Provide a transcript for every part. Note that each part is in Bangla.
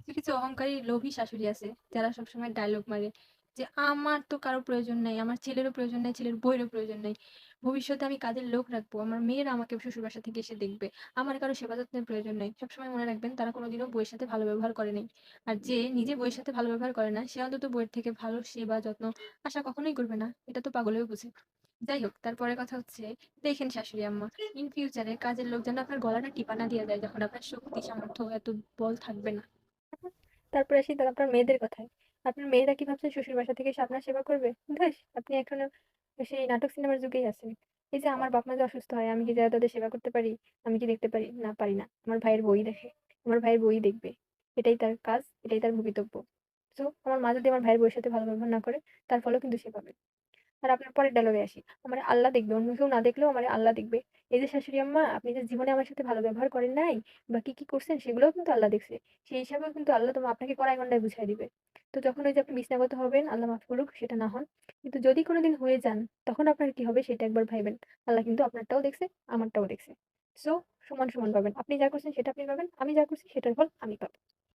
কিছু কিছু অহংকারী লোভী শাশুড়ি আছে যারা সবসময় ডায়লগ মারে যে আমার তো কারো প্রয়োজন নাই, আমার ছেলেরও প্রয়োজন নাই, ছেলের বইয়েরও প্রয়োজন নাই, ভবিষ্যতে আমি কাজের লোক রাখবো, আমার মেয়েরা আমাকে শ্বশুর বাসা থেকে এসে দেখবে, আমার কারো সেবা যত্নের প্রয়োজন নাই। সবসময় মনে রাখবেন তারা কোনোদিনও বইয়ের সাথে ভালো ব্যবহার করে নাই। আর যে নিজে বইয়ের সাথে ভালো ব্যবহার করে না সে অন্তত বইয়ের থেকে ভালো সেবা যত্ন আশা কখনোই করবে না। এটা তো পাগলেও বুঝে। যাই হোক, তারপরে কথা হচ্ছে, দেখেন শাশুড়ি আম্মা, ইন ফিউচারে কাজের লোক যেন আপনার গলাটা টিপা না দিয়ে দেয় যখন আপনার শক্তি সামর্থ্য এত বল থাকবে না। তারপরে আসি তার আপনার মেয়েদের কথায়। আপনার মেয়েরা কি ভাবছেন শ্বশুর বাসা থেকে এসে আপনার সেবা করবে? ধ্যাস, আপনি এখনো সেই নাটক সিনেমার যুগেই আছেন। এই যে আমার বাপ মা যে অসুস্থ হয় আমি কি যারা তাদের সেবা করতে পারি? আমি কি দেখতে পারি? না, পারি না। আমার ভাইয়ের বই দেখে, আমার ভাইয়ের বই দেখবে, এটাই তার কাজ, এটাই তার ভবিতব্য। তো আমার মা যদি আমার ভাইয়ের বউয়ের সাথে ভালো ব্যবহার না করে, তার ফলেও কিন্তু সে পাবে। আর আপনার পরের ডায়লগে আসি। আমারে আল্লাহ দেখবে, অন্য কেউ না দেখলেও আমারে আল্লাহ দেখবে। এই যে শাশুড়ি আম্মা, আপনি যে জীবনে আমার সাথে ভালো ব্যবহার করেন নাই বা কি, কি করছেন সেগুলোও কিন্তু আল্লাহ দেখছে। সেই হিসাবেও কিন্তু আল্লাহ আপনাকে কড়ায় গন্ডায় বুঝায় দিবে। তো যখন ওই যে আপনি বিছানাগত হবেন, আল্লাহ মাফ করুক সেটা না হন। কিন্তু যদি কোনোদিন হয়ে যান, তখন আপনার কি হবে সেটা একবার ভাইবেন। আল্লাহ কিন্তু আপনারটাও দেখছে, আমারটাও দেখছে। সো সমান, সমান পাবেন। আপনি যা করছেন সেটা আপনি পাবেন। আমি যা করছি সেটার ফল আমি পাবো।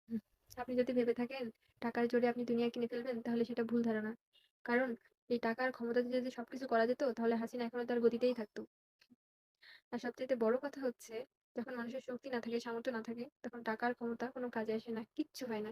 হুম। আপনি যদি ভেবে থাকেন টাকার জোরে আপনি দুনিয়া কিনে ফেলবেন তাহলে সেটা ভুল ধারণা। কারণ এই টাকার ক্ষমতা দিয়ে যদি সবকিছু করা যেত তাহলে হাসিনা এখনো তার গতিতেই থাকতো। আর সবচাইতে বড় কথা হচ্ছে, যখন মানুষের শক্তি না থাকে, সামর্থ্য না থাকে, তখন টাকার ক্ষমতা কোনো কাজে আসে না, কিচ্ছু হয় না।